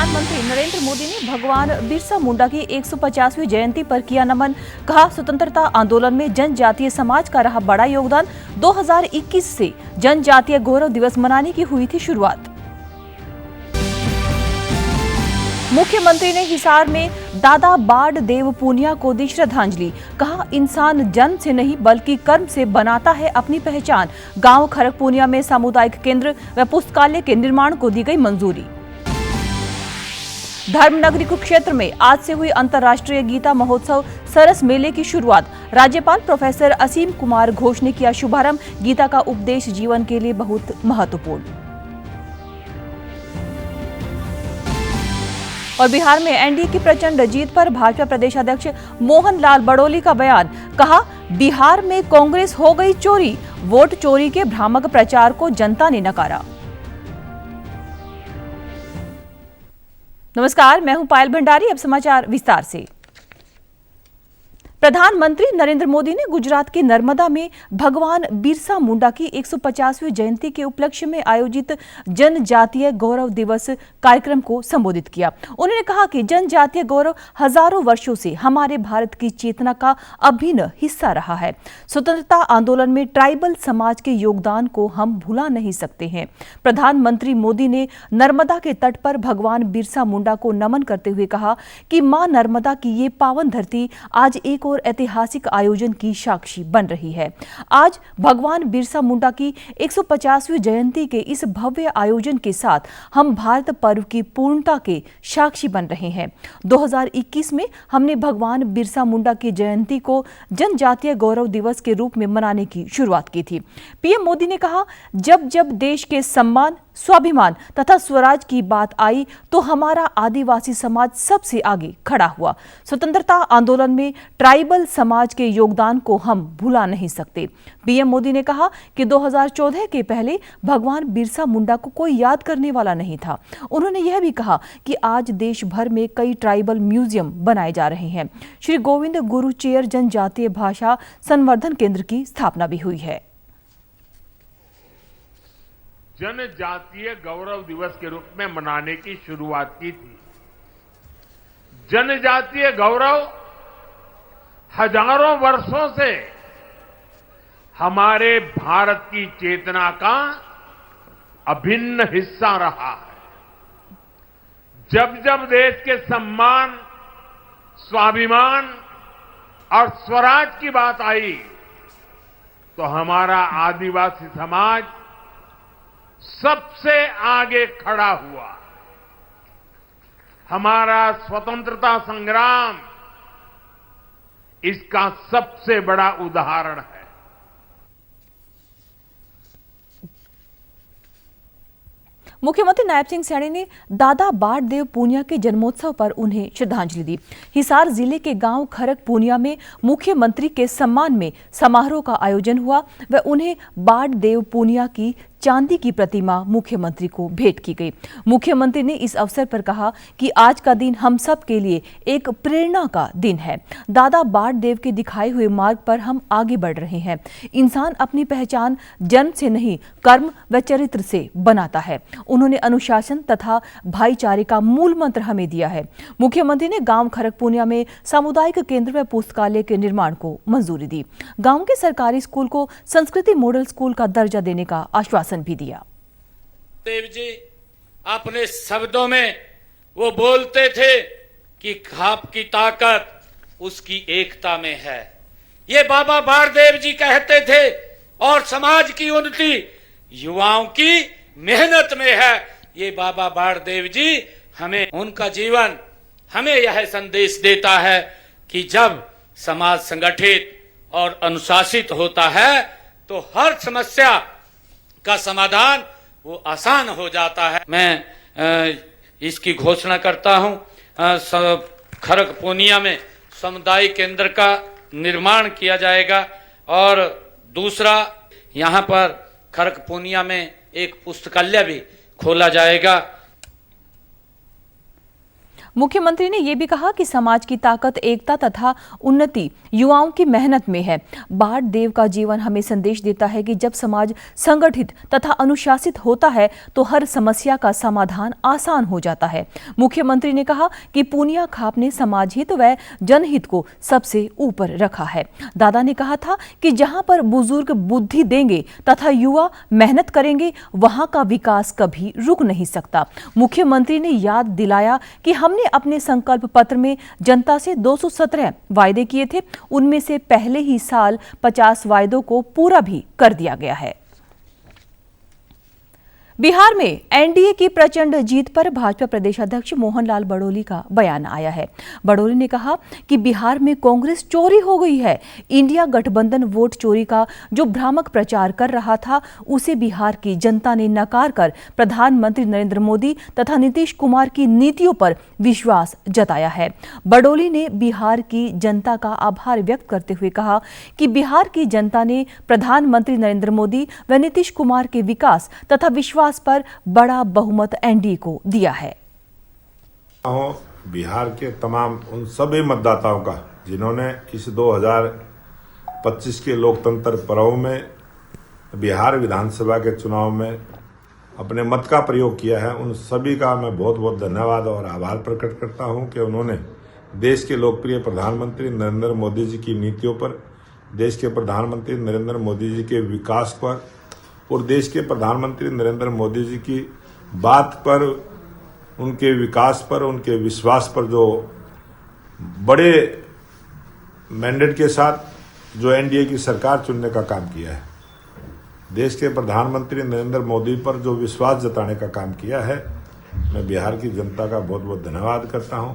प्रधानमंत्री नरेंद्र मोदी ने भगवान बिरसा मुंडा की 150वीं जयंती पर किया नमन। कहा, स्वतंत्रता आंदोलन में जनजातीय समाज का रहा बड़ा योगदान। 2021 से जनजातीय गौरव दिवस मनाने की हुई थी शुरुआत। मुख्यमंत्री ने हिसार में दादा बाढ़ देव पूनिया को दी श्रद्धांजलि। कहा, इंसान जन्म से नहीं बल्कि कर्म से बनाता है अपनी पहचान। गांव खरक पूनिया में सामुदायिक केंद्र व पुस्तकालय के निर्माण को दी गई मंजूरी। धर्मनगरी कुरुक्षेत्र में आज से हुई अंतर्राष्ट्रीय गीता महोत्सव सरस मेले की शुरुआत। राज्यपाल प्रोफेसर असीम कुमार घोष ने किया शुभारंभ। गीता का उपदेश जीवन के लिए बहुत महत्वपूर्ण। और बिहार में एनडीए की प्रचंड जीत पर भाजपा प्रदेश अध्यक्ष मोहन लाल बड़ोली का बयान। कहा, बिहार में कांग्रेस हो गई चोरी। वोट चोरी के भ्रामक प्रचार को जनता ने नकारा। नमस्कार, मैं हूं पायल भंडारी। अब समाचार विस्तार से। प्रधानमंत्री नरेंद्र मोदी ने गुजरात के नर्मदा में भगवान बिरसा मुंडा की 150वीं जयंती के उपलक्ष्य में आयोजित जनजातीय गौरव दिवस कार्यक्रम को संबोधित किया। उन्होंने कहा कि जनजातीय गौरव हजारों वर्षों से हमारे भारत की चेतना का अभिन्न हिस्सा रहा है। स्वतंत्रता आंदोलन में ट्राइबल समाज के योगदान को हम भुला नहीं सकते हैं। प्रधानमंत्री मोदी ने नर्मदा के तट पर भगवान बिरसा मुंडा को नमन करते हुए कहा कि मां नर्मदा की ये पावन धरती आज एक और ऐतिहासिक आयोजन की साक्षी बन रही है। आज भगवान बिरसा मुंडा की 150वीं जयंती के इस भव्य आयोजन के साथ हम भारत पर्व की पूर्णता के साक्षी बन रहे हैं। 2021 में हमने भगवान बिरसा मुंडा की जयंती को जनजातीय गौरव दिवस के रूप में मनाने की शुरुआत की थी। पीएम मोदी ने कहा, जब जब देश के सम्मान, स्वाभिमान तथा स्वराज की बात आई तो हमारा आदिवासी समाज सबसे आगे खड़ा हुआ। स्वतंत्रता आंदोलन में ट्राइबल समाज के योगदान को हम भुला नहीं सकते। पीएम मोदी ने कहा कि 2014 के पहले भगवान बिरसा मुंडा को कोई याद करने वाला नहीं था। उन्होंने यह भी कहा कि आज देश भर में कई ट्राइबल म्यूजियम बनाए जा रहे हैं। श्री गोविंद गुरु चेयर जनजातीय भाषा संवर्धन केंद्र की स्थापना भी हुई है। जनजातीय गौरव दिवस के रूप में मनाने की शुरुआत की थी। जनजातीय गौरव हजारों वर्षों से हमारे भारत की चेतना का अभिन्न हिस्सा रहा है। जब जब देश के सम्मान, स्वाभिमान और स्वराज की बात आई तो हमारा आदिवासी समाज सबसे आगे खड़ा हुआ। हमारा स्वतंत्रता संग्राम इसका सबसे बड़ा उदाहरण है। मुख्यमंत्री नायब सिंह सैनी ने दादा बाढ़ देव पूनिया के जन्मोत्सव पर उन्हें श्रद्धांजलि दी। हिसार जिले के गांव खरक पूनिया में मुख्यमंत्री के सम्मान में समारोह का आयोजन हुआ व उन्हें बाढ़ देव पूनिया की चांदी की प्रतिमा मुख्यमंत्री को भेंट की गई। मुख्यमंत्री ने इस अवसर पर कहा कि आज का दिन हम सब के लिए एक प्रेरणा का दिन है। दादा बाढ़ देव के दिखाए हुए मार्ग पर हम आगे बढ़ रहे हैं। इंसान अपनी पहचान जन्म से नहीं, कर्म व चरित्र से बनाता है। उन्होंने अनुशासन तथा भाईचारे का मूल मंत्र हमें दिया है। मुख्यमंत्री ने गांव खरक पूनिया में सामुदायिक केंद्र व पुस्तकालय के निर्माण को मंजूरी दी। गांव के सरकारी स्कूल को संस्कृति मॉडल स्कूल का दर्जा देने का आश्वासन भी दिया। देव जी अपने शब्दों में वो बोलते थे कि खाप की ताकत उसकी एकता में है। ये बाबा बाढ़देव जी कहते थे और समाज की उन्नति युवाओं की मेहनत में है। ये बाबा बाढ़देव जी हमें, उनका जीवन हमें यह संदेश देता है कि जब समाज संगठित और अनुशासित होता है तो हर समस्या का समाधान वो आसान हो जाता है। मैं इसकी घोषणा करता हूं। खरक पूनिया में सामुदायिक केंद्र का निर्माण किया जाएगा और दूसरा यहां पर खरक पूनिया में एक पुस्तकालय भी खोला जाएगा। मुख्यमंत्री ने ये भी कहा कि समाज की ताकत एकता तथा उन्नति युवाओं की मेहनत में है। बाढ़ देव का जीवन हमें संदेश देता है कि जब समाज संगठित तथा अनुशासित होता है तो हर समस्या का समाधान आसान हो जाता है। मुख्यमंत्री ने कहा कि पूनिया खाप ने समाज हित व जनहित को सबसे ऊपर रखा है। दादा ने कहा था कि जहां पर बुजुर्ग बुद्धि देंगे तथा युवा मेहनत करेंगे वहां का विकास कभी रुक नहीं सकता। मुख्यमंत्री ने याद दिलाया कि हमने अपने संकल्प पत्र में जनता से 217 वायदे किए थे, उनमें से पहले ही साल 50 वायदों को पूरा भी कर दिया गया है। बिहार में एनडीए की प्रचंड जीत पर भाजपा प्रदेशाध्यक्ष मोहनलाल बड़ोली का बयान आया है। बड़ोली ने कहा कि बिहार में कांग्रेस चोरी हो गई है। इंडिया गठबंधन वोट चोरी का जो भ्रामक प्रचार कर रहा था उसे बिहार की जनता ने नकार कर प्रधानमंत्री नरेंद्र मोदी तथा नीतीश कुमार की नीतियों पर विश्वास जताया है। बड़ोली ने बिहार की जनता का आभार व्यक्त करते हुए कहा कि बिहार की जनता ने प्रधानमंत्री नरेंद्र मोदी व नीतीश कुमार के विकास तथा विश्वास पर बड़ा बहुमत एनडीए को दिया है। बिहार के तमाम उन सभी मतदाताओं का जिन्होंने इस 2025 के लोकतंत्र पर्व में बिहार विधानसभा के चुनाव में अपने मत का प्रयोग किया है, उन सभी का मैं बहुत बहुत धन्यवाद और आभार प्रकट करता हूं कि उन्होंने देश के लोकप्रिय प्रधानमंत्री नरेंद्र मोदी जी की नीतियों पर, देश के प्रधानमंत्री नरेंद्र मोदी जी के विकास पर और देश के प्रधानमंत्री नरेंद्र मोदी जी की बात पर, उनके विकास पर, उनके विश्वास पर जो बड़े मैंडेट के साथ जो एनडीए की सरकार चुनने का काम किया है, देश के प्रधानमंत्री नरेंद्र मोदी पर जो विश्वास जताने का काम किया है, मैं बिहार की जनता का बहुत बहुत धन्यवाद करता हूं।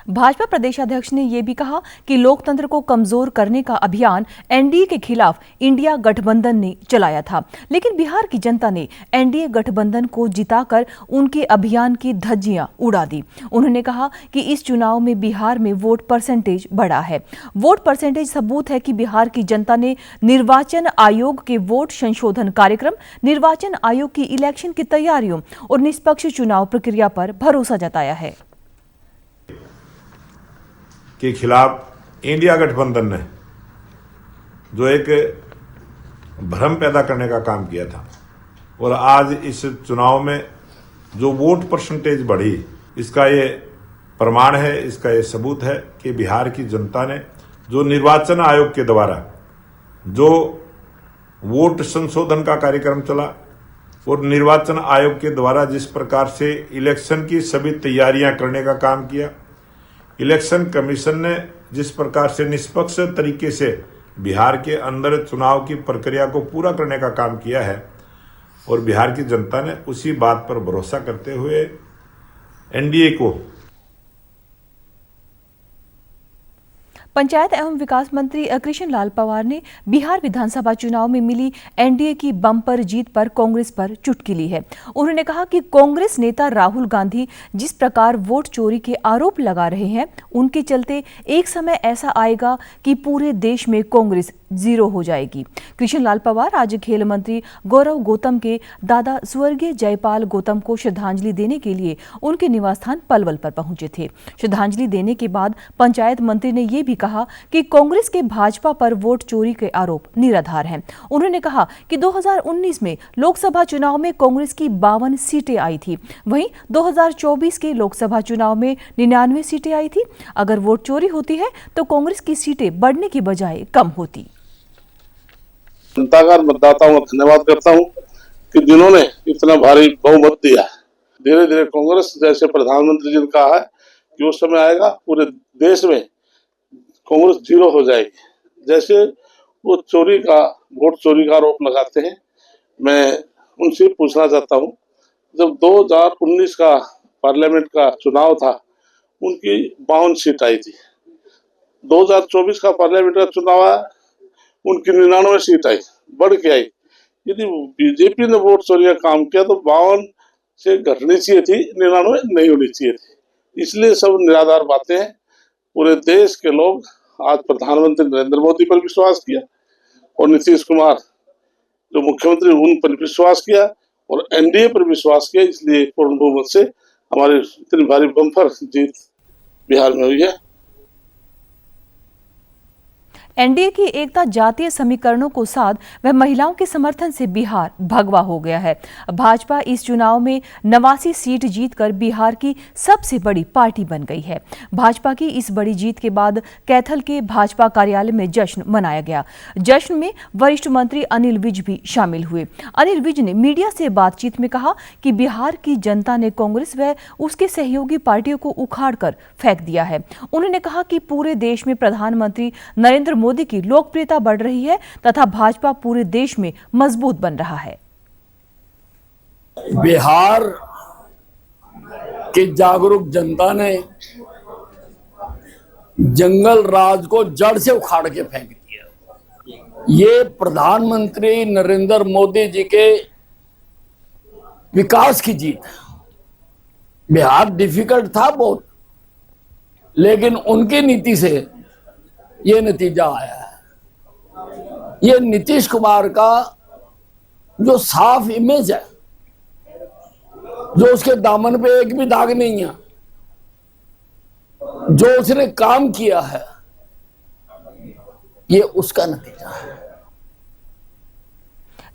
भाजपा प्रदेशाध्यक्ष ने यह भी कहा कि लोकतंत्र को कमजोर करने का अभियान एनडीए के खिलाफ इंडिया गठबंधन ने चलाया था, लेकिन बिहार की जनता ने एनडीए गठबंधन को जिताकर उनके अभियान की धज्जियां उड़ा दी। उन्होंने कहा कि इस चुनाव में बिहार में वोट परसेंटेज बढ़ा है। वोट परसेंटेज सबूत है कि बिहार की जनता ने निर्वाचन आयोग के वोट संशोधन कार्यक्रम, निर्वाचन आयोग की इलेक्शन की तैयारियों और निष्पक्ष चुनाव प्रक्रिया पर भरोसा जताया है। के खिलाफ इंडिया गठबंधन ने जो एक भ्रम पैदा करने का काम किया था और आज इस चुनाव में जो वोट परसेंटेज बढ़ी, इसका ये प्रमाण है, इसका ये सबूत है कि बिहार की जनता ने जो निर्वाचन आयोग के द्वारा जो वोट संशोधन का कार्यक्रम चला और निर्वाचन आयोग के द्वारा जिस प्रकार से इलेक्शन की सभी तैयारियां करने का काम किया, इलेक्शन कमीशन ने जिस प्रकार से निष्पक्ष तरीके से बिहार के अंदर चुनाव की प्रक्रिया को पूरा करने का काम किया है और बिहार की जनता ने उसी बात पर भरोसा करते हुए एनडीए को। पंचायत एवं विकास मंत्री कृष्ण लाल पंवार ने बिहार विधानसभा चुनाव में मिली एनडीए की बम्पर जीत पर कांग्रेस पर चुटकी ली है। उन्होंने कहा कि कांग्रेस नेता राहुल गांधी जिस प्रकार वोट चोरी के आरोप लगा रहे हैं, उनके चलते एक समय ऐसा आएगा कि पूरे देश में कांग्रेस जीरो हो जाएगी। कृष्ण लाल पंवार आज खेल मंत्री गौरव गौतम के दादा स्वर्गीय जयपाल गौतम को श्रद्धांजलि देने के लिए उनके निवास स्थान पलवल पर पहुंचे थे। श्रद्धांजलि देने के बाद पंचायत मंत्री ने यह भी कहा कि कांग्रेस के भाजपा पर वोट चोरी के आरोप निराधार हैं। उन्होंने कहा कि 2019 में लोकसभा चुनाव में कांग्रेस की 52 सीटें आई थी, वहीं 2024 के लोकसभा चुनाव में 99 सीटें आई थी। अगर वोट चोरी होती है तो कांग्रेस की सीटें बढ़ने की बजाय कम होती। जनता का मतदाताओं का धन्यवाद करता हूं कि जिन्होंने इतना भारी बहुमत दिया। धीरे धीरे कांग्रेस जैसे प्रधानमंत्री जी ने कहा है कि उस समय आएगा पूरे देश में कांग्रेस जीरो हो जाएगी। जैसे वो वोट चोरी का आरोप लगाते हैं, मैं उनसे पूछना चाहता हूं, जब 2019 का पार्लियामेंट का चुनाव था उनकी 52 सीट आई थी, 2024 का पार्लियामेंट का चुनाव आया उनकी 99 सीट आई, बढ़ के आई। यदि बीजेपी ने वोट चोरी का काम किया तो 52 से घटनी चाहिए थी, 99 नहीं होनी चाहिए थी। इसलिए सब निराधार बातें हैं। पूरे देश के लोग आज प्रधानमंत्री नरेंद्र मोदी पर विश्वास किया और नीतीश कुमार जो मुख्यमंत्री उन पर विश्वास किया और एनडीए पर विश्वास किया, इसलिए पूर्ण बहुमत से हमारी इतनी भारी बम्पर जीत बिहार में हुई है। एनडीए की एकता जातीय समीकरणों को साध व महिलाओं के समर्थन से बिहार भगवा हो गया है। भाजपा इस चुनाव में 89 सीट जीतकर बिहार की सबसे बड़ी पार्टी बन गई है। भाजपा की इस बड़ी जीत के बाद कैथल के भाजपा कार्यालय में जश्न मनाया गया। जश्न में वरिष्ठ मंत्री अनिल विज भी शामिल हुए। अनिल विज ने मीडिया से बातचीत में कहा कि बिहार की जनता ने कांग्रेस व उसके सहयोगी पार्टियों को उखाड़कर फेंक दिया है। उन्होंने कहा कि पूरे देश में प्रधानमंत्री नरेंद्र मोदी की लोकप्रियता बढ़ रही है तथा भाजपा पूरे देश में मजबूत बन रहा है। बिहार की जागरूक जनता ने जंगल राज को जड़ से उखाड़ के फेंक दिया। ये प्रधानमंत्री नरेंद्र मोदी जी के विकास की जीत है। बिहार डिफिकल्ट था बहुत, लेकिन उनकी नीति से ये नतीजा आया है। ये नीतीश कुमार का जो साफ इमेज है, जो उसके दामन पे एक भी दाग नहीं है, जो उसने काम किया है, ये उसका नतीजा है।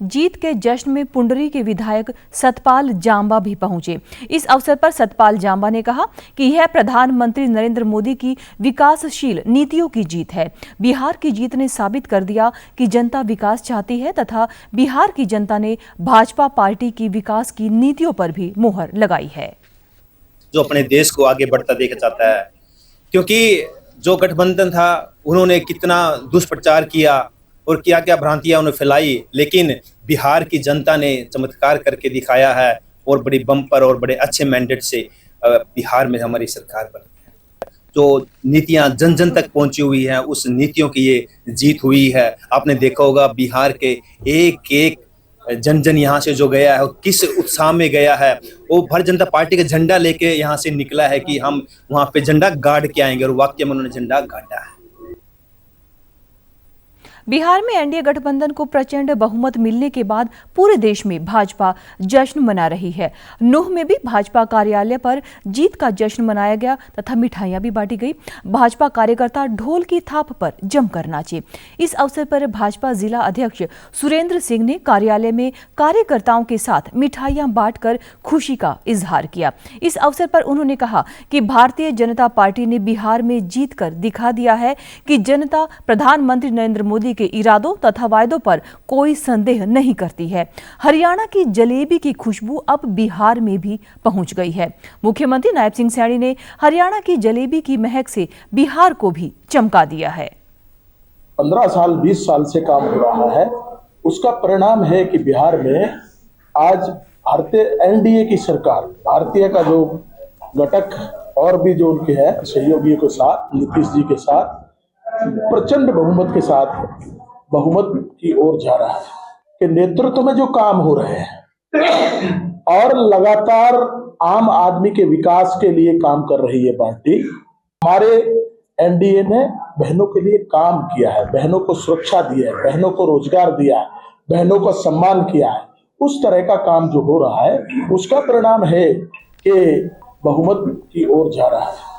जीत के जश्न में पुंडरी के विधायक सतपाल जांबा भी पहुंचे। इस अवसर पर सतपाल जांबा ने कहा कि यह प्रधानमंत्री नरेंद्र मोदी की विकासशील नीतियों की जीत है। बिहार की जीत ने साबित कर दिया कि जनता विकास चाहती है तथा बिहार की जनता ने भाजपा पार्टी की विकास की नीतियों पर भी मुहर लगाई है। जो अपने देश को आगे बढ़ता देखना चाहता है, क्योंकि जो गठबंधन था उन्होंने कितना दुष्प्रचार किया और क्या क्या भ्रांतियां उन्होंने फैलाई, लेकिन बिहार की जनता ने चमत्कार करके दिखाया है और बड़ी बम्पर और बड़े अच्छे मैंडेट से बिहार में हमारी सरकार बनी है। जो नीतियां जन जन तक पहुंची हुई है, उस नीतियों की ये जीत हुई है। आपने देखा होगा बिहार के एक एक जन जन यहाँ से जो गया है, किस उत्साह में गया है। वो भारतीय जनता पार्टी का झंडा लेके यहाँ से निकला है कि हम वहाँ पे झंडा गाड़ के आएंगे, और वाकई में उन्होंने झंडा गाड़ा है। बिहार में एनडीए गठबंधन को प्रचंड बहुमत मिलने के बाद पूरे देश में भाजपा जश्न मना रही है। नूह में भी भाजपा कार्यालय पर जीत का जश्न मनाया गया तथा मिठाइयां भी बांटी गई। भाजपा कार्यकर्ता ढोल की थाप पर जमकर नाचे। इस अवसर पर भाजपा जिला अध्यक्ष सुरेंद्र सिंह ने कार्यालय में कार्यकर्ताओं के साथ मिठाइयां बांटकर खुशी का इजहार किया। इस अवसर पर उन्होंने कहा कि भारतीय जनता पार्टी ने बिहार में जीतकर दिखा दिया है कि जनता प्रधानमंत्री नरेंद्र मोदी के इरादों तथा वायदों पर कोई संदेह नहीं करती है। हरियाणा की जलेबी की खुशबू अब बिहार में भी पहुंच गई है। मुख्यमंत्री नायब सिंह सैनी ने हरियाणा की जलेबी की महक से बिहार को भी चमका दिया है। 15 साल 20 साल से काम हो रहा है, उसका परिणाम है कि बिहार में आज भारतीय एनडीए की सरकार, भारतीय का जो घटक और भी जो उनके हैं सहयोगियों के साथ, नीतीश जी के साथ प्रचंड बहुमत के साथ बहुमत की ओर जा रहा है। कि नेतृत्व में जो काम हो रहे हैं और लगातार आम आदमी के विकास के लिए काम कर रही है पार्टी। हमारे एनडीए ने बहनों के लिए काम किया है, बहनों को सुरक्षा दिया है, बहनों को रोजगार दिया है, बहनों का सम्मान किया है। उस तरह का काम जो हो रहा है उसका परिणाम है कि बहुमत की ओर जा रहा है।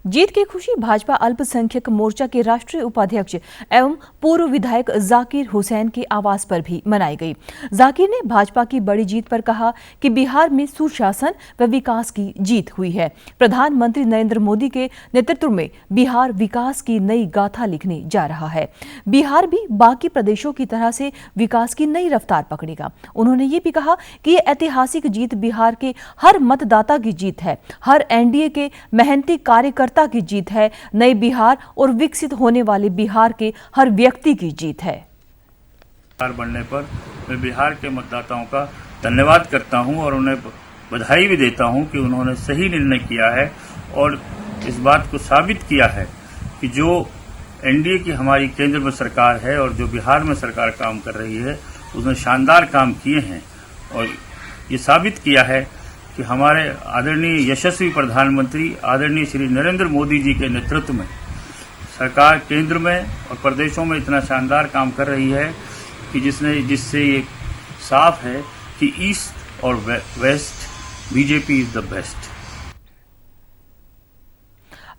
जीत की खुशी भाजपा अल्पसंख्यक मोर्चा के राष्ट्रीय उपाध्यक्ष एवं पूर्व विधायक जाकिर हुसैन के आवास पर भी मनाई गई। जाकिर ने भाजपा की बड़ी जीत पर कहा कि बिहार में सुशासन व विकास की जीत हुई है। प्रधानमंत्री नरेंद्र मोदी के नेतृत्व में बिहार विकास की नई गाथा लिखने जा रहा है। बिहार भी बाकी प्रदेशों की तरह से विकास की नई रफ्तार पकड़ेगा। उन्होंने ये भी कहा कि ये ऐतिहासिक जीत बिहार के हर मतदाता की जीत है, हर एनडीए के मेहनती कार्यकर्ता की जीत है, नए बिहार और विकसित होने वाले बिहार के हर व्यक्ति की जीत है। सरकार बनने पर मैं बिहार के मतदाताओं का धन्यवाद करता हूं और उन्हें बधाई भी देता हूं कि उन्होंने सही निर्णय किया है और इस बात को साबित किया है कि जो एनडीए की हमारी केंद्र में सरकार है और जो बिहार में सरकार काम कर रही है उसने शानदार काम किए हैं और ये साबित किया है कि हमारे आदरणीय यशस्वी प्रधानमंत्री आदरणीय श्री नरेंद्र मोदी जी के नेतृत्व में सरकार केंद्र में और प्रदेशों में इतना शानदार काम कर रही है कि जिससे ये साफ है कि ईस्ट और west BJP is the best.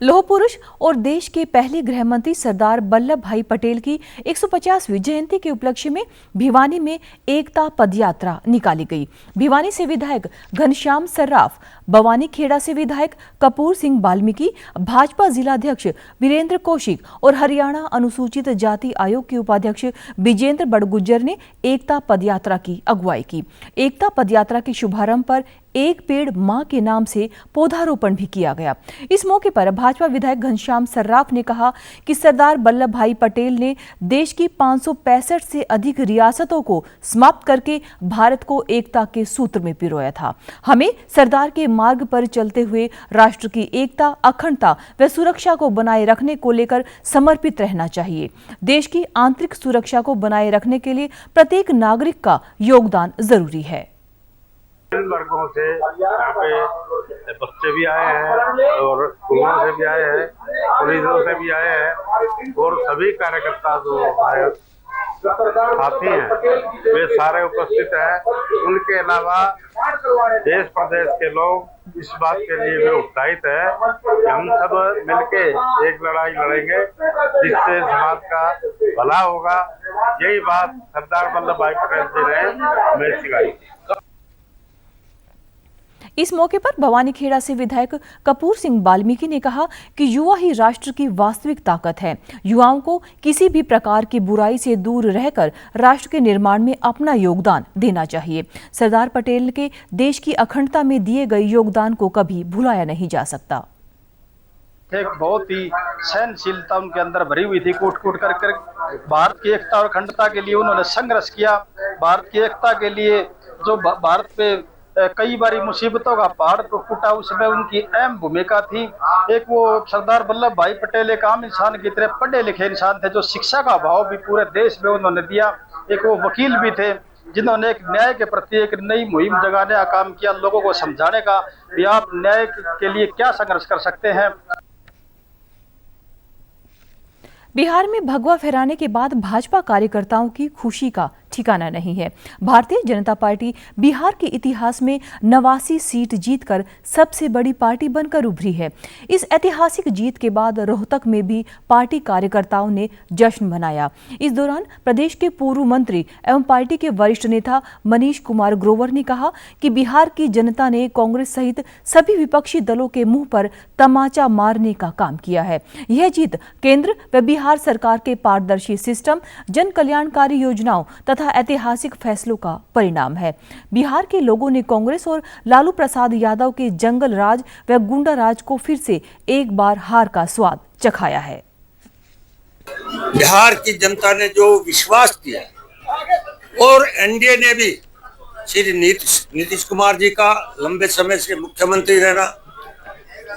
लौह पुरुष और देश के पहले गृह मंत्री सरदार वल्लभ भाई पटेल की 150वीं जयंती के उपलक्ष्य में भिवानी में एकता पदयात्रा निकाली गई। भिवानी से विधायक घनश्याम सर्राफ, बवानी खेड़ा से विधायक कपूर सिंह वाल्मीकि, भाजपा जिलाध्यक्ष वीरेंद्र कौशिक और हरियाणा अनुसूचित जाति आयोग के उपाध्यक्ष विजेंद्र बड़गुज्जर ने एकता पदयात्रा की अगुवाई की। एकता पदयात्रा के शुभारंभ पर एक पेड़ मां के नाम से पौधारोपण भी किया गया। इस मौके पर भाजपा विधायक घनश्याम सर्राफ ने कहा कि सरदार वल्लभ भाई पटेल ने देश की 565 से अधिक रियासतों को समाप्त करके भारत को एकता के सूत्र में पिरोया था। हमें सरदार के मार्ग पर चलते हुए राष्ट्र की एकता, अखंडता व सुरक्षा को बनाए रखने को लेकर समर्पित रहना चाहिए। देश की आंतरिक सुरक्षा को बनाए रखने के लिए प्रत्येक नागरिक का योगदान जरूरी है। इन वर्गों से यहाँ पे बच्चे भी आए हैं और स्कूलों से भी आए हैं, पुलिसों से भी आए हैं और सभी कार्यकर्ता जो हमारे साथी हैं वे सारे उपस्थित हैं। उनके अलावा देश प्रदेश के लोग इस बात के लिए भी उत्साहित है कि हम सब मिलके एक लड़ाई लड़ेंगे जिससे समाज का भला होगा। यही बात सरदार वल्लभ भाई पटेल जी ने हमें सिखाई। इस मौके पर भवानी खेड़ा से विधायक कपूर सिंह वाल्मीकि ने कहा कि युवा ही राष्ट्र की वास्तविक ताकत है। युवाओं को किसी भी प्रकार की बुराई से दूर रहकर राष्ट्र के निर्माण में अपना योगदान देना चाहिए। सरदार पटेल के देश की अखंडता में दिए गए योगदान को कभी भुलाया नहीं जा सकता। एक बहुत ही सहनशीलता उनके अंदर भरी हुई थी। कूट कूट कर भारत की एकता और अखंडता के लिए उन्होंने संघर्ष किया। भारत की एकता के लिए जो भारत पे कई बारी मुसीबतों का पहाड़ तो फूटा, उसमें उनकी अहम भूमिका थी। एक वो सरदार वल्लभ भाई पटेल एक आम इंसान की तरह पढ़े लिखे इंसान थे जो शिक्षा का भाव भी पूरे देश में उन्होंने दिया। एक वो वकील भी थे जिन्होंने एक न्याय के प्रति एक नई मुहिम जगाने का काम किया, लोगों को समझाने का भी आप न्याय के लिए क्या संघर्ष कर सकते हैं। बिहार में भगवा फहराने के बाद भाजपा कार्यकर्ताओं की खुशी का ठिकाना नहीं है। भारतीय जनता पार्टी बिहार के इतिहास में 89 सीट जीतकर सबसे बड़ी पार्टी बनकर उभरी है। इस ऐतिहासिक जीत के बाद रोहतक में भी पार्टी कार्यकर्ताओं ने जश्न मनाया। इस दौरान प्रदेश के पूर्व मंत्री एवं पार्टी के वरिष्ठ नेता मनीष कुमार ग्रोवर ने कहा कि बिहार की जनता ने कांग्रेस सहित सभी विपक्षी दलों के मुंह पर तमाचा मारने का काम किया है। यह जीत केंद्र व बिहार सरकार के पारदर्शी सिस्टम, जन कल्याणकारी योजनाओं तथा ऐतिहासिक फैसलों का परिणाम है। बिहार के लोगों ने कांग्रेस और लालू प्रसाद यादव के जंगल राज व गुंडा राज को फिर से एक बार हार का स्वाद चखाया है। बिहार की जनता ने जो विश्वास किया और एनडीए ने भी श्री नीतीश कुमार जी का लंबे समय से मुख्यमंत्री रहना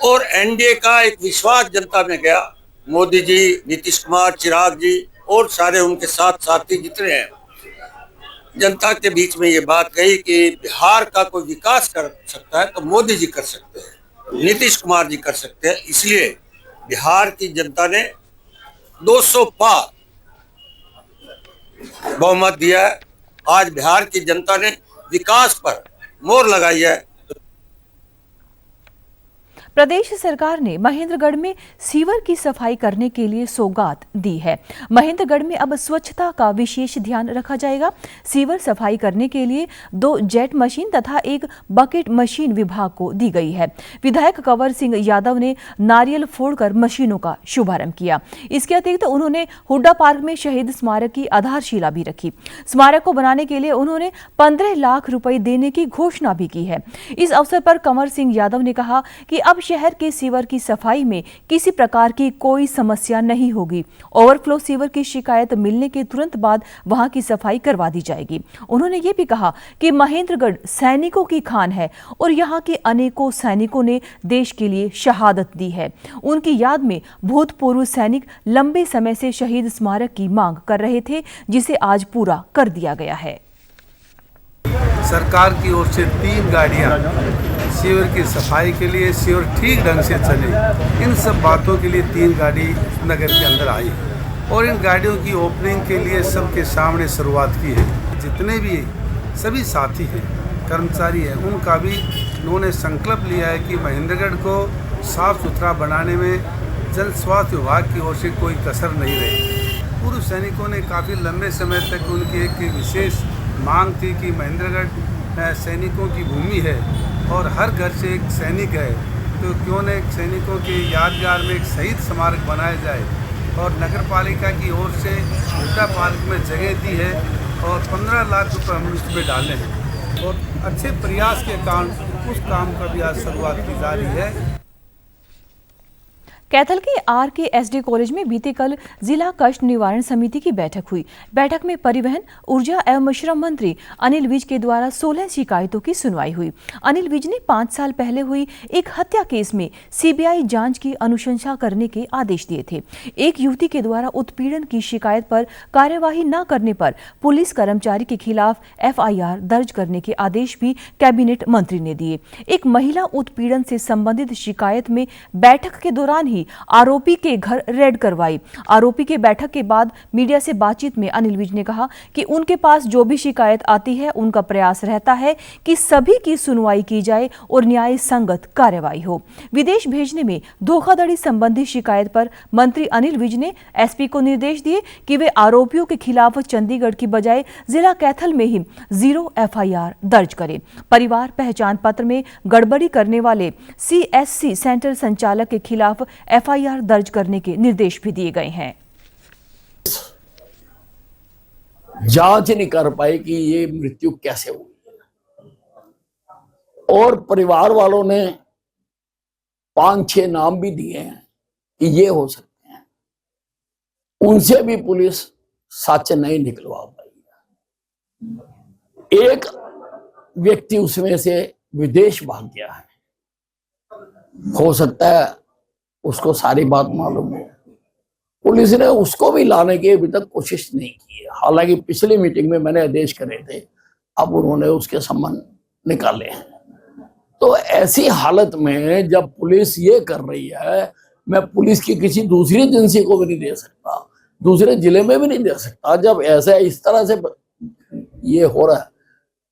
और एनडीए का एक विश्वास जनता में गया। मोदी जी, नीतीश कुमार, चिराग जी और सारे उनके साथ साथी जितने हैं, जनता के बीच में ये बात कही कि बिहार का कोई विकास कर सकता है तो मोदी जी कर सकते हैं, नीतीश कुमार जी कर सकते हैं। इसलिए बिहार की जनता ने 200 पार बहुमत दिया है। आज बिहार की जनता ने विकास पर मोहर लगाई है। प्रदेश सरकार ने महेंद्रगढ़ में सीवर की सफाई करने के लिए सौगात दी है। महेंद्रगढ़ में अब स्वच्छता का विशेष ध्यान रखा जाएगा। सीवर सफाई करने के लिए 2 जेट मशीन तथा 1 बकेट मशीन विभाग को दी गई है। विधायक कंवर सिंह यादव ने नारियल फोड़कर मशीनों का शुभारंभ किया। इसके अतिरिक्त उन्होंने हुड्डा पार्क में शहीद स्मारक की आधारशिला भी रखी। स्मारक को बनाने के लिए उन्होंने 15 लाख रुपए देने की घोषणा भी की है। इस अवसर पर कंवर सिंह यादव ने कहा कि अब शहर के सीवर की सफाई में किसी प्रकार की कोई समस्या नहीं होगी। ओवरफ्लो सीवर की शिकायत मिलने के तुरंत बाद वहां की सफाई करवा दी जाएगी। उन्होंने ये भी कहा कि महेंद्रगढ़ सैनिकों की खान है और यहां के अनेकों सैनिकों ने देश के लिए शहादत दी है। उनकी याद में भूतपूर्व सैनिक लंबे समय से शहीद स्मारक की मांग कर रहे थे, जिसे आज पूरा कर दिया गया है। सरकार की ओर से 3 गाड़ियां सीवर की सफाई के लिए, सीवर ठीक ढंग से चले, इन सब बातों के लिए 3 गाड़ी नगर के अंदर आई और इन गाड़ियों की ओपनिंग के लिए सबके सामने शुरुआत की है। जितने भी सभी साथी हैं, कर्मचारी हैं, उनका भी उन्होंने संकल्प लिया है कि महेंद्रगढ़ को साफ सुथरा बनाने में जन स्वास्थ्य विभाग की ओर से कोई कसर नहीं रही। पूर्व सैनिकों ने काफ़ी लंबे समय तक उनकी एक विशेष मांग थी कि महेंद्रगढ़ सैनिकों की भूमि है और हर घर से एक सैनिक है, तो क्यों न एक सैनिकों के यादगार में एक शहीद स्मारक बनाया जाए। और नगर पालिका की ओर से हुड्डा पार्क में जगह दी है और 15 लाख रुपये हम उसमें डाले हैं और अच्छे प्रयास के कारण उस काम का भी आज शुरुआत की जा रही है। कैथल के RKSD कॉलेज में बीते कल जिला कष्ट निवारण समिति की बैठक हुई। बैठक में परिवहन, ऊर्जा एवं श्रम मंत्री अनिल विज के द्वारा 16 शिकायतों की सुनवाई हुई। अनिल विज ने 5 साल पहले हुई एक हत्या केस में CBI जांच की अनुशंसा करने के आदेश दिए थे। एक युवती के द्वारा उत्पीड़न की शिकायत पर कार्यवाही न करने पर पुलिस कर्मचारी के खिलाफ FIR दर्ज करने के आदेश भी कैबिनेट मंत्री ने दिए। एक महिला उत्पीड़न से संबंधित शिकायत में बैठक के दौरान आरोपी के घर रेड करवाई। आरोपी के बैठक के बाद मीडिया से बातचीत में अनिल विज ने कहा कि उनके पास जो भी शिकायत आती है उनका प्रयास रहता है कि सभी की सुनवाई की जाए और न्याय संगत कार्रवाई हो। विदेश भेजने में धोखाधड़ी संबंधी शिकायत पर मंत्री अनिल विज ने SP को निर्देश दिए कि वे आरोपियों के खिलाफ चंडीगढ़ की बजाय जिला कैथल में ही 0 FIR दर्ज करें। परिवार पहचान पत्र में गड़बड़ी करने वाले CSC सेंटर संचालक के खिलाफ FIR दर्ज करने के निर्देश भी दिए गए हैं। जांच नहीं कर पाए कि ये मृत्यु कैसे हुई और परिवार वालों ने 5-6 नाम भी दिए हैं कि ये हो सकते हैं, उनसे भी पुलिस सच नहीं निकलवा पाई। एक व्यक्ति उसमें से विदेश भाग गया है, हो सकता है उसको सारी बात मालूम है। पुलिस ने उसको भी लाने की अभी तक कोशिश नहीं की है। हालांकि पिछली मीटिंग में मैंने आदेश करे थे, अब उन्होंने उसके संबंध निकाले हैं। तो ऐसी हालत में जब पुलिस ये कर रही है, मैं पुलिस की किसी दूसरी एजेंसी को भी नहीं दे सकता, दूसरे जिले में भी नहीं दे सकता। जब ऐसा इस तरह से ये हो रहा है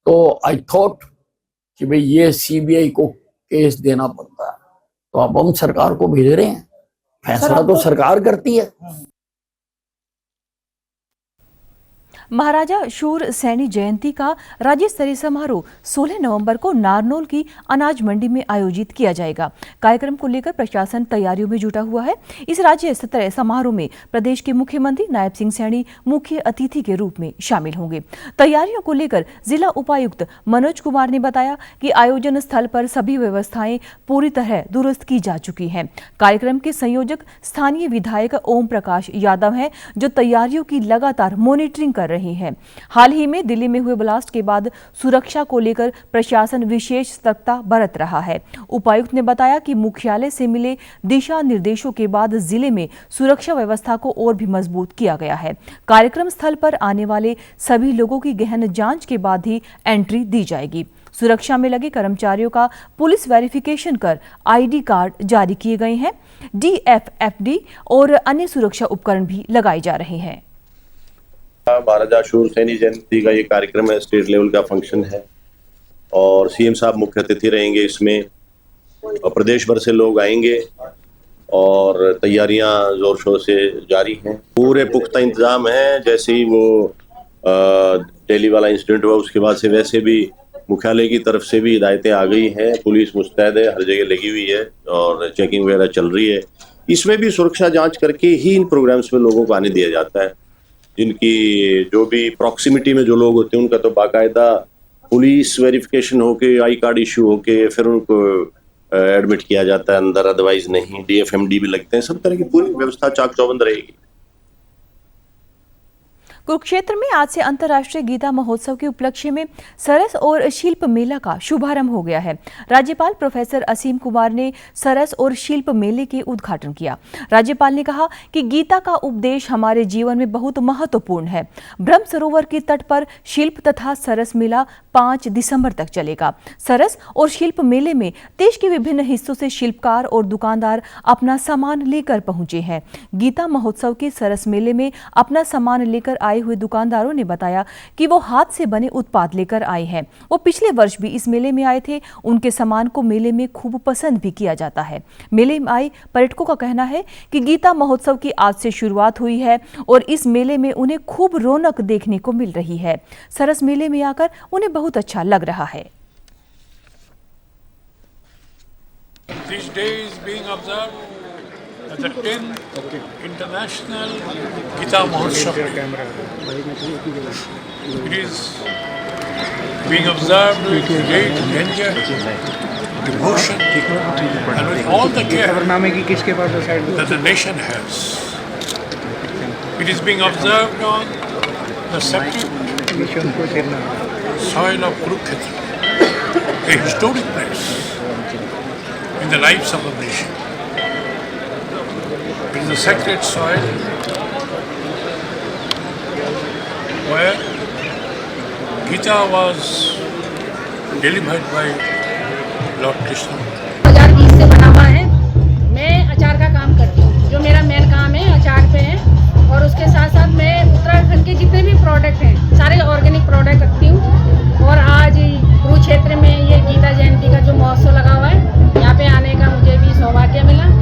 तो आई थॉट कि भाई ये CBI को केस देना पड़ता है। तो अब हम सरकार को भेज रहे हैं, फैसला तो सरकार करती है। महाराजा शूर सैनी जयंती का राज्य स्तरीय समारोह 16 नवंबर को नारनौल की अनाज मंडी में आयोजित किया जाएगा। कार्यक्रम को लेकर प्रशासन तैयारियों में जुटा हुआ है। इस राज्य स्तरीय समारोह में प्रदेश के मुख्यमंत्री नायब सिंह सैनी मुख्य अतिथि के रूप में शामिल होंगे। तैयारियों को लेकर जिला उपायुक्त मनोज कुमार ने बताया कि आयोजन स्थल पर सभी व्यवस्थाएं पूरी तरह दुरुस्त की जा चुकी हैं। कार्यक्रम के संयोजक स्थानीय विधायक ओम प्रकाश यादव हैं, जो तैयारियों की लगातार मॉनिटरिंग कर रही हैं। हाल ही में दिल्ली में हुए ब्लास्ट के बाद सुरक्षा को लेकर प्रशासन विशेष सतर्कता बरत रहा है। उपायुक्त ने बताया कि मुख्यालय से मिले दिशा निर्देशों के बाद जिले में सुरक्षा व्यवस्था को और भी मजबूत किया गया है। कार्यक्रम स्थल पर आने वाले सभी लोगों की गहन जांच के बाद ही एंट्री दी जाएगी। सुरक्षा में लगे कर्मचारियों का पुलिस वेरिफिकेशन कर ID कार्ड जारी किए गए हैं। DFFD और अन्य सुरक्षा उपकरण भी लगाए जा रहे हैं। महाराजा शूर सैनी जयंती का ये कार्यक्रम है, स्टेट लेवल का फंक्शन है और CM साहब मुख्य अतिथि रहेंगे इसमें और प्रदेश भर से लोग आएंगे और तैयारियां जोर शोर से जारी हैं। पूरे पुख्ता इंतजाम है। जैसे ही वो दिल्ली वाला इंसिडेंट हुआ उसके बाद से वैसे भी मुख्यालय की तरफ से भी हिदायतें आ गई हैं। पुलिस मुस्तैद है, हर जगह लगी हुई है और चेकिंग वगैरह चल रही है। इसमें भी सुरक्षा जांच करके ही इन प्रोग्राम्स में लोगों को आने दिया जाता है। जिनकी जो भी प्रॉक्सिमिटी में जो लोग होते हैं उनका तो बाकायदा पुलिस वेरिफिकेशन होके आई कार्ड इश्यू होके फिर उनको एडमिट किया जाता है अंदर, अदरवाइज नहीं। DFMD भी लगते हैं। सब तरह की पूरी व्यवस्था चाक चौबंद रहेगी। कुरुक्षेत्र में आज से अंतर्राष्ट्रीय गीता महोत्सव के उपलक्ष्य में सरस और शिल्प मेला का शुभारंभ हो गया है। राज्यपाल प्रोफेसर असीम कुमार ने सरस और शिल्प मेले के उद्घाटन किया। राज्यपाल ने कहा कि गीता का उपदेश हमारे जीवन में बहुत महत्वपूर्ण है। ब्रह्म सरोवर के तट पर शिल्प तथा सरस मेला 5 दिसंबर तक चलेगा। सरस और शिल्प मेले में देश के विभिन्न हिस्सों से शिल्पकार और दुकानदार अपना सामान लेकर पहुंचे हैं। गीता महोत्सव के सरस मेले में अपना सामान लेकर आए आए हुए दुकानदारों ने बताया कि वो हाथ से बने उत्पाद लेकर आए हैं। वो पिछले वर्ष भी इस मेले में आए थे। उनके सामान को मेले में खूब पसंद भी किया जाता है। मेले में आए पर्यटकों का कहना है कि गीता महोत्सव की आज से शुरुआत हुई है और इस मेले में उन्हें खूब रौनक देखने को मिल रही है। सरस मेले में आकर उन्हें बहुत अच्छा लग रहा है। This day is being observed as the 10th International Gita Mahotsav. It is being observed with great grandeur, devotion, and with all the care that the nation has. It is being observed on the sacred soil of Kurukshetra, a historic place in the lives of a nation. It is a sacred soil where Gita was delivered by Lord Krishna. 2020 से बना हुआ है। मैं अचार का काम करती हूँ, जो मेरा मेन काम है अचार पे है। और उसके साथ साथ मैं उत्तराखंड के जितने भी प्रोडक्ट हैं सारे ऑर्गेनिक प्रोडक्ट रखती हूँ। और आज कुरुक्षेत्र में ये गीता जयंती का जो महोत्सव लगा हुआ है, यहाँ पे आने का मुझे भी सौभाग्य मिला।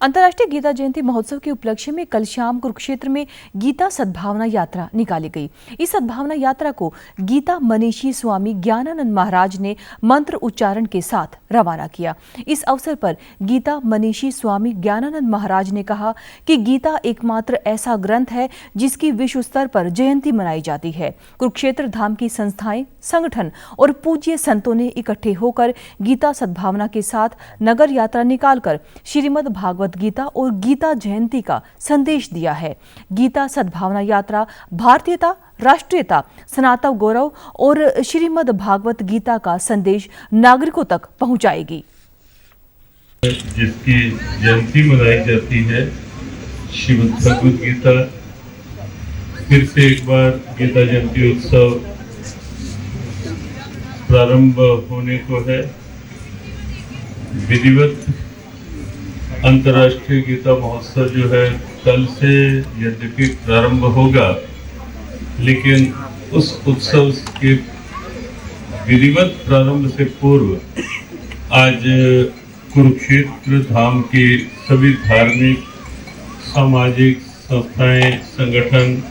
अंतर्राष्ट्रीय गीता जयंती महोत्सव के उपलक्ष्य में कल शाम कुरुक्षेत्र में गीता सद्भावना यात्रा निकाली गई। इस सद्भावना यात्रा को गीता मनीषी स्वामी ज्ञानानंद महाराज ने मंत्र उच्चारण के साथ रवाना किया। इस अवसर पर गीता मनीषी स्वामी ज्ञानानंद महाराज ने कहा कि गीता एकमात्र ऐसा ग्रंथ है जिसकी विश्व स्तर पर जयंती मनाई जाती है। कुरुक्षेत्र धाम की संस्थाएं, संगठन और पूज्य संतों ने इकट्ठे होकर गीता सद्भावना के साथ नगर यात्रा निकालकर श्रीमद् भागवत गीता और गीता जयंती का संदेश दिया है। गीता सद्भावना यात्रा भारतीयता, राष्ट्रीयता, सनातन गौरव और श्रीमद् भागवत गीता का संदेश नागरिकों तक पहुंचाएगी। जिसकी जयंती मनाई जाती है, श्रीमद् भागवत गीता, फिर से एक बार गीता जयंती उत्सव प्रारंभ होने को है। विधिवत अंतर्राष्ट्रीय गीता महोत्सव जो है कल से यद्यपि प्रारंभ होगा, लेकिन उस उत्सव के विधिवत प्रारंभ से पूर्व आज कुरुक्षेत्र धाम के सभी धार्मिक, सामाजिक संस्थाएं, संगठन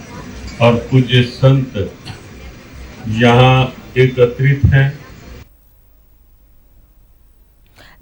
और पूज्य संत यहाँ एकत्रित हैं।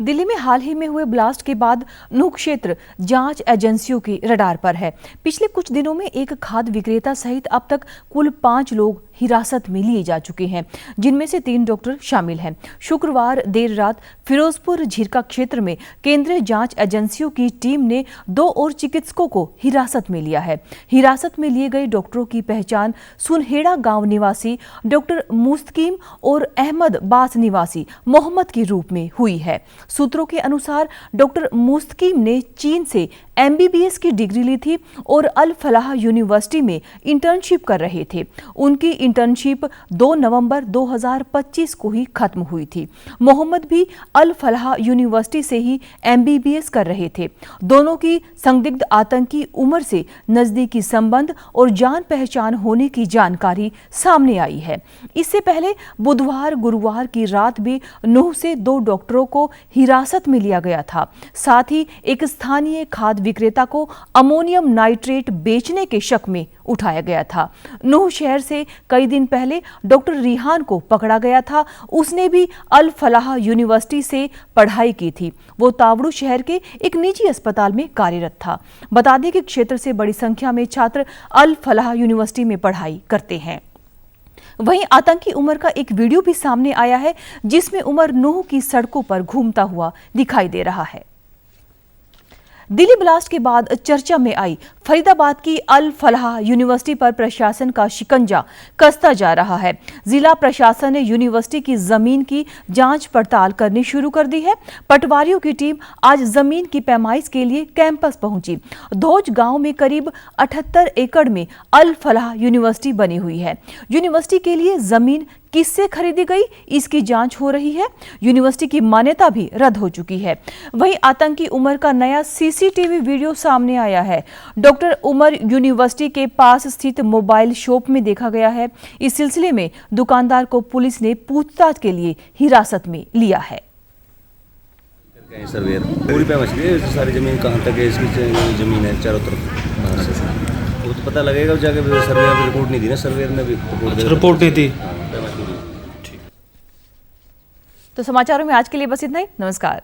दिल्ली में हाल ही में हुए ब्लास्ट के बाद नूह क्षेत्र जांच एजेंसियों की रडार पर है। पिछले कुछ दिनों में एक खाद्य विक्रेता सहित अब तक कुल 5 लोग हिरासत में लिए जा चुके हैं, जिनमें से 3 डॉक्टर शामिल हैं। शुक्रवार देर रात फिरोजपुर झीरका क्षेत्र में केंद्रीय जांच एजेंसियों की टीम ने 2 और चिकित्सकों को हिरासत में लिया है। हिरासत में लिए गए डॉक्टरों की पहचान सुनहेड़ा गांव निवासी डॉक्टर मुस्तकीम और अहमदाबाद निवासी मोहम्मद के रूप में हुई है। सूत्रों के अनुसार डॉक्टर मुस्तकीम ने चीन से MBBS की डिग्री ली थी और अल फलाह यूनिवर्सिटी में इंटर्नशिप कर रहे थे। उनकी इंटर्नशिप 2 नवंबर 2025 को ही खत्म हुई थी। मोहम्मद भी अल फलाह यूनिवर्सिटी से ही MBBS कर रहे थे। दोनों की संदिग्ध आतंकी उमर से नजदीकी संबंध और जान पहचान होने की जानकारी सामने आई है। इससे पहले बुधवार गुरुवार की रात भी नूह से 2 डॉक्टरों को हिरासत में लिया गया था। साथ ही एक स्थानीय खाद्य विक्रेता को अमोनियम नाइट्रेट बेचने के शक में उठाया गया था। नूह शहर से कई दिन पहले डॉक्टर रिहान को पकड़ा गया था। उसने भी अल फलाह यूनिवर्सिटी से पढ़ाई की थी। वो तावड़ू शहर के एक निजी अस्पताल में कार्यरत था। बता दें कि क्षेत्र से बड़ी संख्या में छात्र अल फलाह यूनिवर्सिटी में पढ़ाई करते हैं। वहीं आतंकी उमर का एक वीडियो भी सामने आया है, जिसमें उमर नूह की सड़कों पर घूमता हुआ दिखाई दे रहा है। दिल्ली ब्लास्ट के बाद चर्चा में आई फरीदाबाद की अल फलाह यूनिवर्सिटी पर प्रशासन का शिकंजा कसता जा रहा है। जिला प्रशासन ने यूनिवर्सिटी की जमीन की जांच पड़ताल करनी शुरू कर दी है। पटवारियों की टीम आज जमीन की पैमाइश के लिए कैंपस पहुंची। धोज गांव में करीब 78 एकड़ में अल फलाह यूनिवर्सिटी बनी हुई है। यूनिवर्सिटी के लिए जमीन किससे खरीदी गई, इसकी जांच हो रही है। यूनिवर्सिटी की मान्यता भी रद्द हो चुकी है। वहीं आतंकी उमर का नया सीसीटीवी वीडियो सामने आया है। डॉक्टर उमर यूनिवर्सिटी के पास स्थित मोबाइल शॉप में देखा गया है। इस सिलसिले में दुकानदार को पुलिस ने पूछताछ के लिए हिरासत में लिया है। सर्वेयर पूरी पे मछली है, सारी जमीन कहाँ तक है, इसकी जमीन है चारों तरफ, वो तो पता लगेगा जाके। सर्वेयर ने रिपोर्ट नहीं दी ना, सर्वेयर ने भी रिपोर्ट नहीं दी। तो समाचारों में आज के लिए बस इतना ही। नमस्कार।